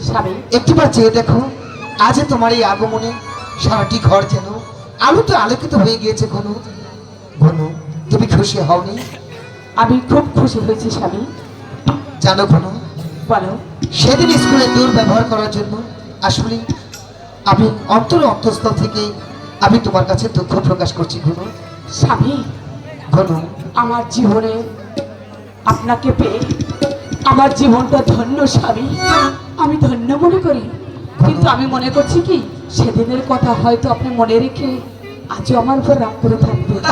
স্বামী একটিবার চেয়ে দেখো, আজ তোমার এই আগমনে সারাটি ঘর যেন আলোতে আলোকিত হয়ে গিয়েছে। ঘন ঘন, তুমি খুশি হওনি? আমি খুব খুশি হয়েছি স্বামী। জানো ঘন, বলো। সেদিন স্কুলে দুর্ব্যবহার করার জন্য আসলে আমি অন্তঃস্থল থেকে আমি তোমার কাছে দুঃখ প্রকাশ করছি। ঘন স্বামী, ঘন, আমার জীবনে আপনাকে পেয়ে আমার জীবনটা ধন্য স্বামী, আমি ধন্য মনে করি। কিন্তু আমি মনে করছি কি, সেদিনের কথা হয়তো আপনি মনে রেখে আজও আমার উপর রাগ করে থাকবেন।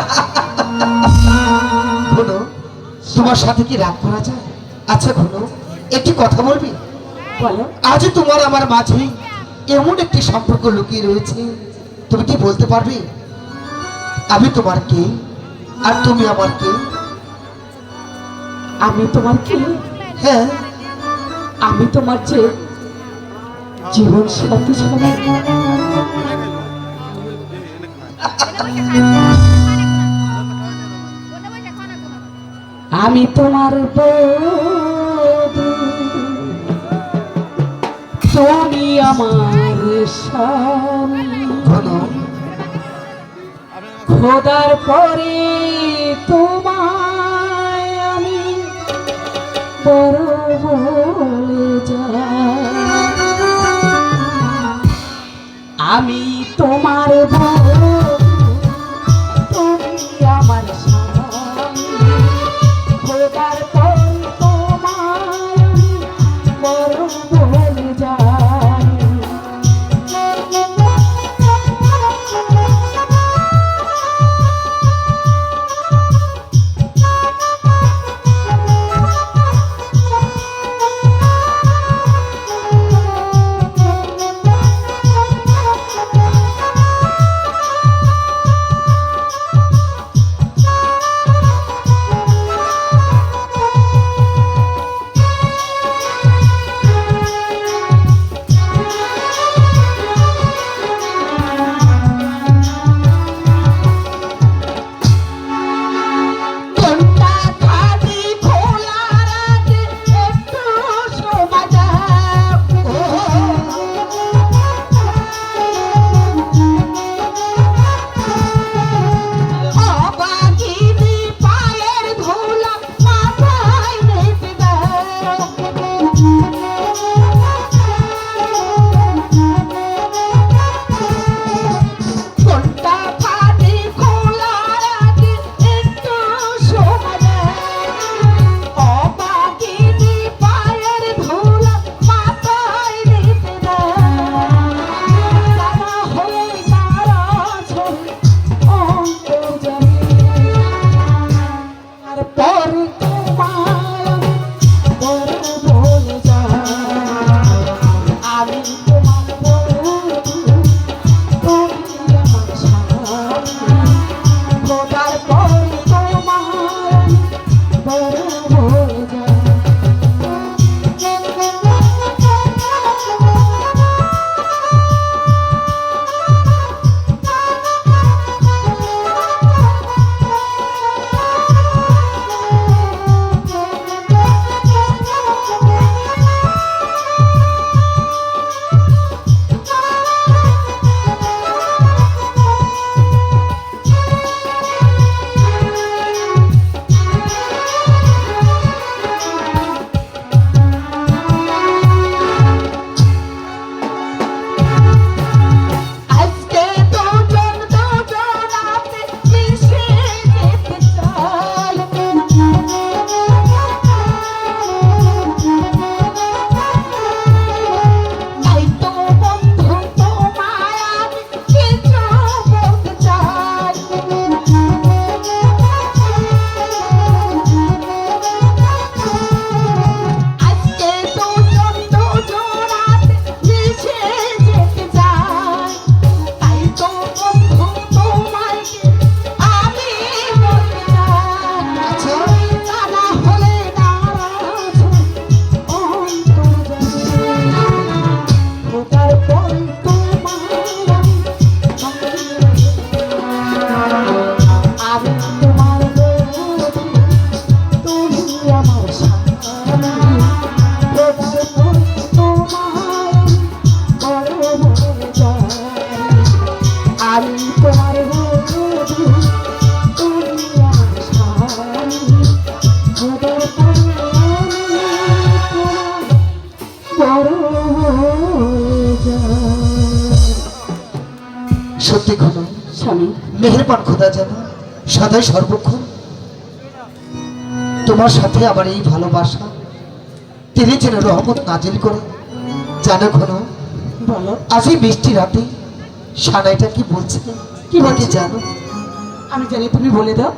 ঘন, তোমার সাথে কি রাগ করা যায়? আচ্ছা ঘন, একটি কথা বলবি? বলো। আজ তোমার আমার মাঝে এমন একটি সম্পর্ক লুকিয়ে রয়েছে, তুমি কি বলতে পারবে আমি তোমার কে আর তুমি আমার কে? আমি তোমার কি? হ্যাঁ, আমি তোমার যে জীবন সাথী স্বামী। আমি তোমার বধূ, তুমি আমার স্বামী। ঘন, খোদার পরে তোমায় আমি বড় বলে যাই। আমি তোমার বধূ, তুমি আমার স্বামী। খোদার পরে তোমায় আমি বড় বলে যাই। সত্যি ঘন স্বামী, মেহেরবান খোদা যেন সদাই সর্বক্ষণ তোমার সাথে আমার এই ভালোবাসা তিনি যেন রহমত নাজিল করে। জানো ঘন, বলো। আজ এই বৃষ্টি রাতে সানাইটা কি বলছে? কি বলছে? জানো? আমি জানি, তুমি বলে দাও।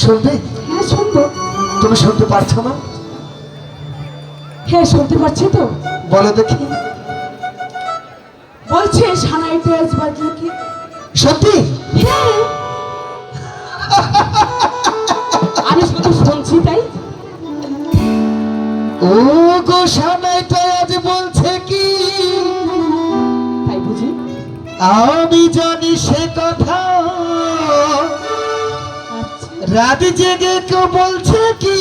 শুনবে? হ্যাঁ, শুনবো। তুমি শুনতে পারছো না? হ্যাঁ, শুনতে পাচ্ছি তো। বলো দেখি। বলছে সানাইতে আজ বাজলে কি? সত্যি? হ্যাঁ, আমি শুধু শুনছি তাই। ও গো সানাইটা আজ বলছে কি? তাই বুঝি? আমি জানি সে কথা, আচ্ছা, রাত জেগে কেউ বলছে কি?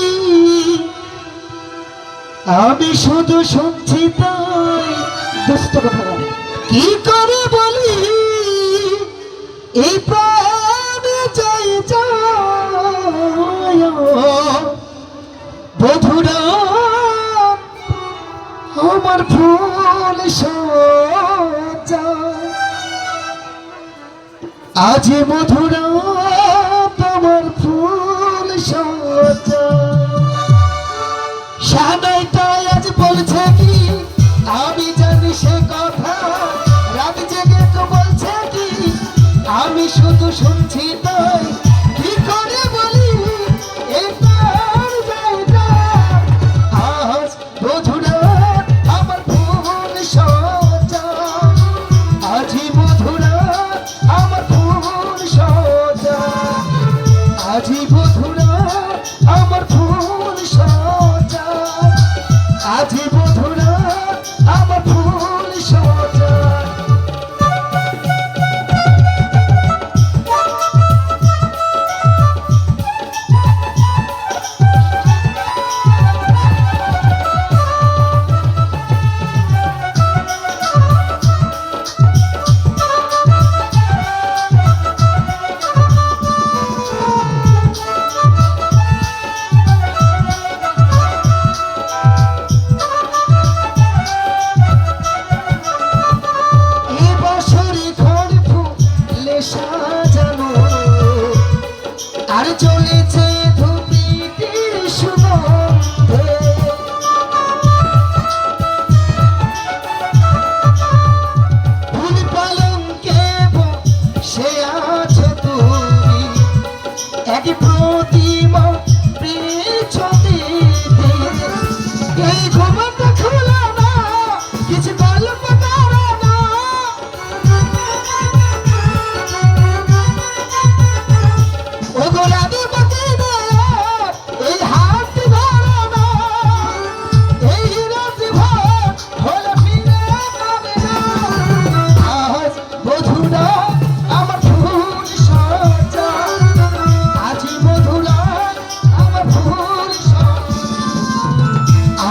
আমি শুধু শুনছি তাই। দুষ্ট কথা বলে। কি করে বলি এই প্রাণে যাই যায় বধুরা আমার ফুল সজ্জা, আজ মধুরা তোমার ফুল সজ্জা। সানাইটাই আজ বলছে কি? আমি জানি সে কথা, রাত জেগে তো বলছে কি? আমি শুধু শুনছি তাই। কি করে বলি এই প্রাণ যায় না, আজ মধুরা আমার ফুল সজ্জা, আজি মধুরা আমার ফুল সজ্জা, আজি মধুরা আমার ফুল সজ্জা, আজি মধুরা আমার ফুল সজ্জা। এই বছরে ঘর ফুলে সাজানো, আর চলেছে ধুতিটির সুগন্ধে। ফুল পালঙ্কে বসে আছো তুমি, এক প্রতিমা পেছনে। এই ঘুমটা খোলা না, কিছু গল্প করো না। ও গোলাপি পাখিরা, এই হাত ধরো না, এই রাত ভর হলো ফিরে পাবে না। আজ মধুরা আমার ফুল সজ্জা, আজি মধুরা আমার ফুল সজ্জা,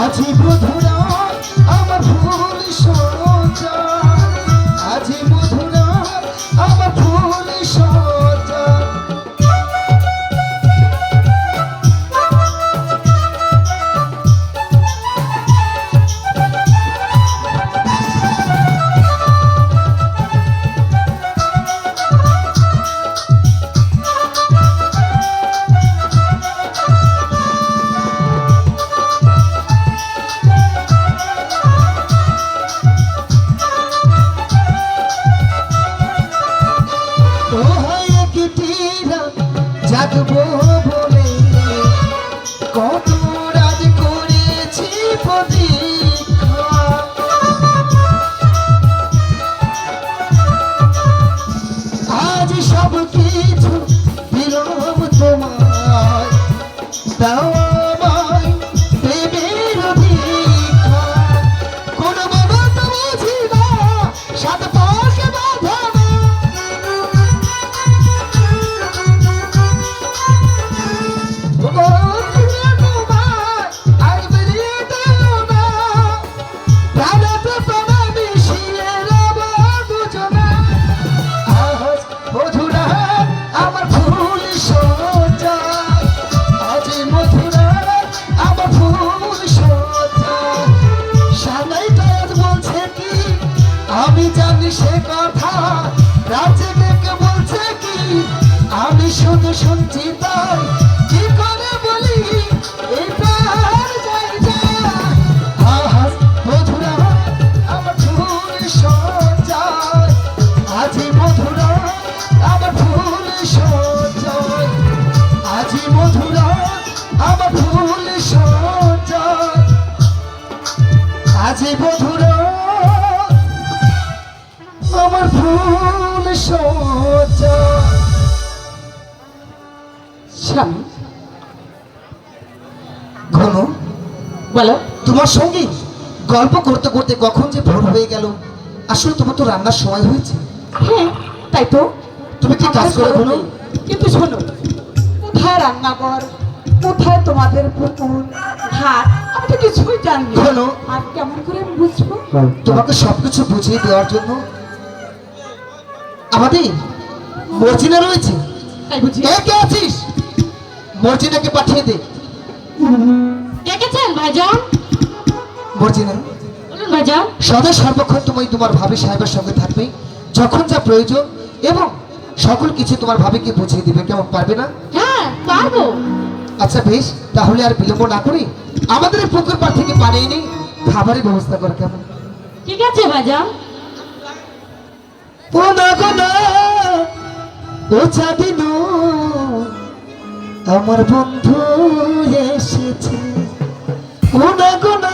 আজি মধুরা আমার ফুল সজ্জা, আজি মধুরা আমার ফুল সজ্জা। সাজে বধুর আমার ফুল সজ্জা। স্বামী ঘন, বলো। তোমার সঙ্গে গল্প করতে করতে কখন যে ভোর হয়ে গেল। আসলে তোমার তো রান্নার সময় হয়েছে। হ্যাঁ তাই তো। তুমি কি কাজ করো ঘন? কিন্তু শোনো, কোথায় রান্নাঘর, কোথায় তোমাদের পুকুর ঘাট, আমি তো কিছুই জানি না। ঘন, আর কেমন করে আমি বুঝবো? তোমাকে সবকিছু বুঝিয়ে দেওয়ার জন্য আমাদের মর্জিনা রয়েছে। তাই বুঝি। কে কে আছিস? মর্জিনাকে পাঠিয়ে দে। ডেকেছেন ভাইজান? মর্জিনা, বলুন ভাইজান। সদা সর্বক্ষণ তুমি তোমার ভাবি সাহেবের সঙ্গে থাকবে, যখন যা প্রয়োজন এবং সকল কিছু তোমার ভাবিকে বুঝিয়ে দিবে। কেমন, পারবে না? হ্যাঁ পারবো। আচ্ছা বেশ, তাহলে আর বিলম্ব না করি আমাদের এই পুকুর পাড় থেকে পানি এনে খাবারের ব্যবস্থা করা। কেমন? ঠিক আছে ভাইজান। ও না গো না, ও চাঁদিনো, আমার বন্ধু এসেছে। ও না গো না।